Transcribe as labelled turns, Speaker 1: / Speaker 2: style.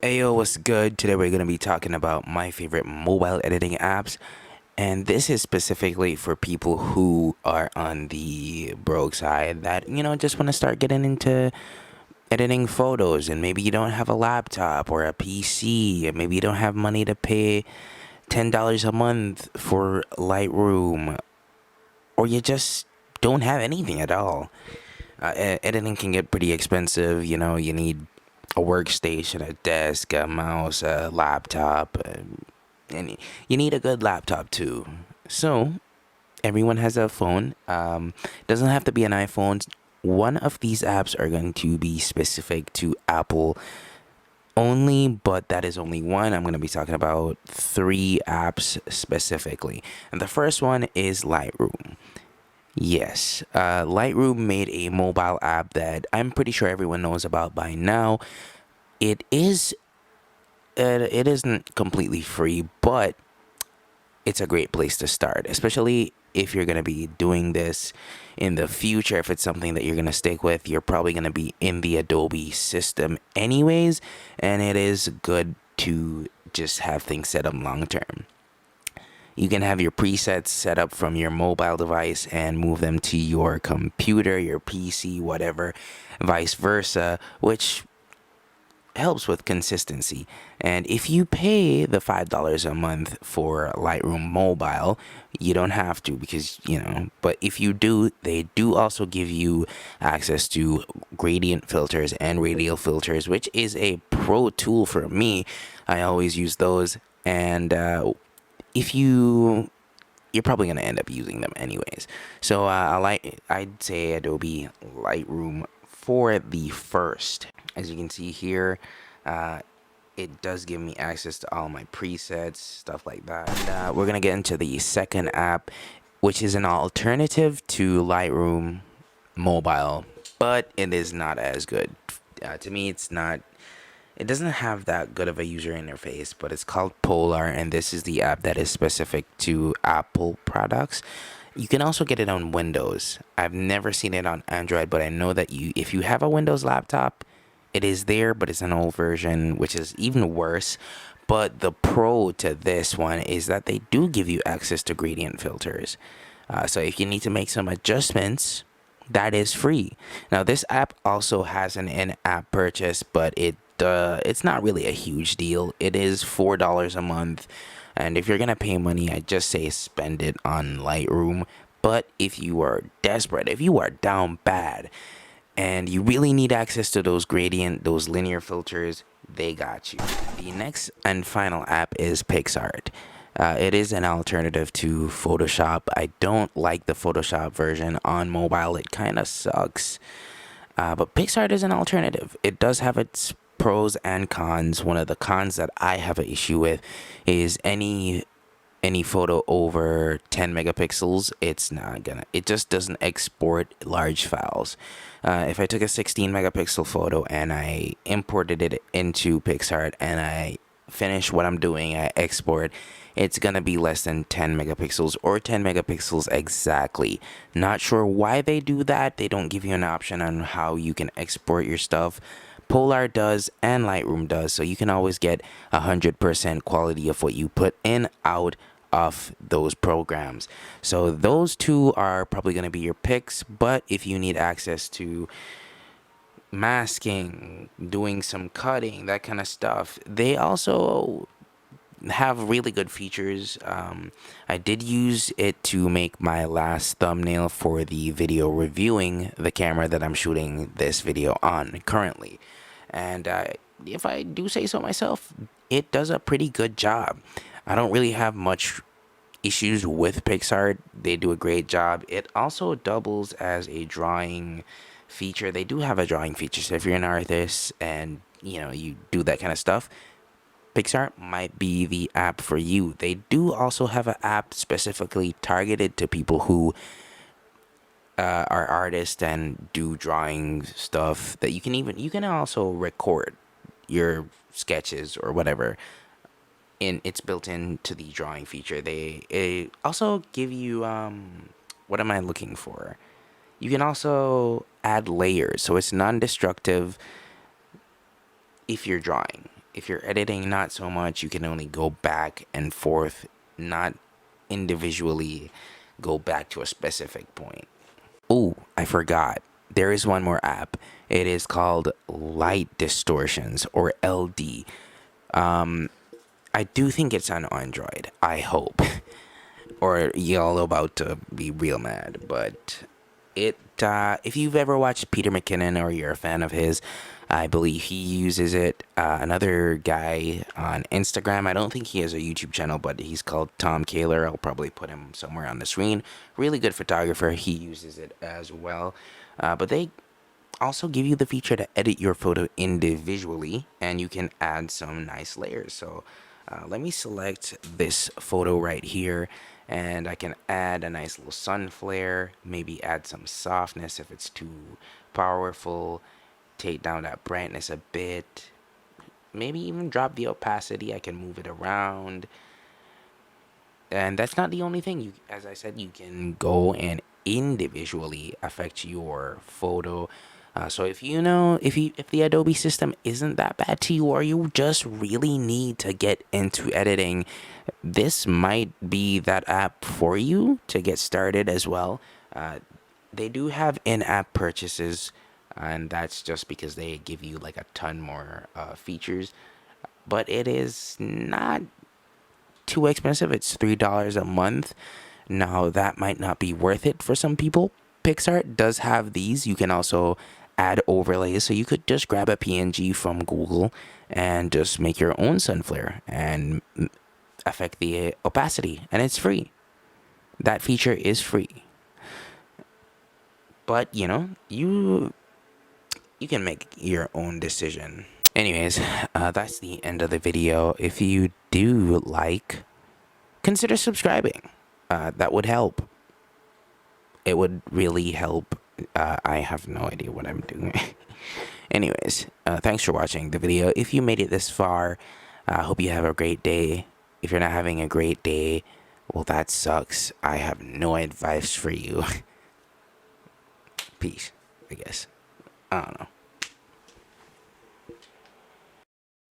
Speaker 1: Ayo, what's good? Today we're going to be talking about my favorite mobile editing apps. And this is specifically for people who are on the broke side that, just want to start getting into editing photos. And maybe you don't have a laptop or a PC. And maybe you don't have money to pay $10 a month for Lightroom. Or you just don't have anything at all. Editing can get pretty expensive. You need a workstation, a desk, a mouse, a laptop, and you need a good laptop too. So everyone has a phone. Doesn't have to be an iPhone. One of these apps are going to be specific to Apple only, but that is only one. I'm going to be talking about three apps specifically, and the first one is Lightroom. Yes, Lightroom made a mobile app that I'm pretty sure everyone knows about by now. It is, it isn't completely free, but it's a great place to start, especially if you're gonna be doing this in the future. If it's something that you're gonna stick with, you're probably gonna be in the Adobe system anyways, and it is good to just have things set up long term. You can have your presets set up from your mobile device and move them to your computer, your PC, whatever, vice versa, which helps with consistency. And if you pay the $5 a month for Lightroom Mobile, you don't have to because, but if you do, they do also give you access to gradient filters and radial filters, which is a pro tool for me. I always use those. And if you're probably going to end up using them anyways. So I'd say Adobe Lightroom for the first. As you can see here, uh, it does give me access to all my presets, stuff like that. And we're going to get into the second app, which is an alternative to Lightroom Mobile, but it is not as good. To me, it doesn't have that good of a user interface, but it's called Polar, and this is the app that is specific to Apple products. You can also get it on Windows. I've never seen it on Android, but I know that if you have a Windows laptop, it is there, but it's an old version, which is even worse. But the pro to this one is that they do give you access to gradient filters. So if you need to make some adjustments, that is free. Now, this app also has an in-app purchase, but it's not really a huge deal. It is $4 a month, and if you're gonna pay money, I just say spend it on Lightroom. But if you are desperate, if you are down bad, and you really need access to those linear filters, they got you. The next and final app is PixArt. It is an alternative to Photoshop. I don't like the Photoshop version on mobile. It kind of sucks. But PixArt is an alternative. It does have its pros and cons. One of the cons that I have an issue with is any photo over 10 megapixels, it just doesn't export large files. If I took a 16 megapixel photo and I imported it into PixArt and I finish what I'm doing, I export, it's gonna be less than 10 megapixels or 10 megapixels exactly. Not sure why they do that. They don't give you an option on how you can export your stuff. Polar does and Lightroom does, so you can always get 100% quality of what you put in out of those programs. So those two are probably going to be your picks, but if you need access to masking, doing some cutting, that kind of stuff, they also have really good features. I did use it to make my last thumbnail for the video reviewing the camera that I'm shooting this video on currently. And if I do say so myself, it does a pretty good job. I don't really have much issues with PixArt. They do a great job. It also doubles as a drawing feature. They do have a drawing feature. So if you're an artist and you do that kind of stuff, PixArt might be the app for you. They do also have an app specifically targeted to people who are artists and do drawing stuff that you can also record your sketches or whatever. It's built into the drawing feature. They also give you what am I looking for? You can also add layers, so it's non-destructive if you're drawing. If you're editing, not so much. You can only go back and forth, not individually go back to a specific point. Oh, I forgot. There is one more app. It is called Light Distortions, or LD. I do think it's on Android. I hope. Or y'all about to be real mad, but if you've ever watched Peter McKinnon or you're a fan of his, I believe he uses it. Another guy on Instagram, I don't think he has a YouTube channel, but he's called Tom Kaler. I'll probably put him somewhere on the screen. Really good photographer. He uses it as well. But they also give you the feature to edit your photo individually, and you can add some nice layers. So let me select this photo right here, and I can add a nice little sun flare, maybe add some softness if it's too powerful, take down that brightness a bit, maybe even drop the opacity. I can move it around. And that's not the only thing. You, as I said, you can go and individually affect your photo. So if if the Adobe system isn't that bad to you, or you just really need to get into editing, this might be that app for you to get started as well. They do have in-app purchases, and that's just because they give you like a ton more features. But it is not too expensive. It's $3 a month. Now that might not be worth it for some people. Pixart does have these. You can also add overlays, so you could just grab a PNG from Google and just make your own sun flare and affect the opacity, and it's free. That feature is free. But you can make your own decision. Anyways, that's the end of the video. If you do like, consider subscribing. That would help. It would really help. I have no idea what I'm doing. Anyways, thanks for watching the video. If you made it this far, I hope you have a great day. If you're not having a great day, well, that sucks. I have no advice for you. Peace, I guess. I don't know.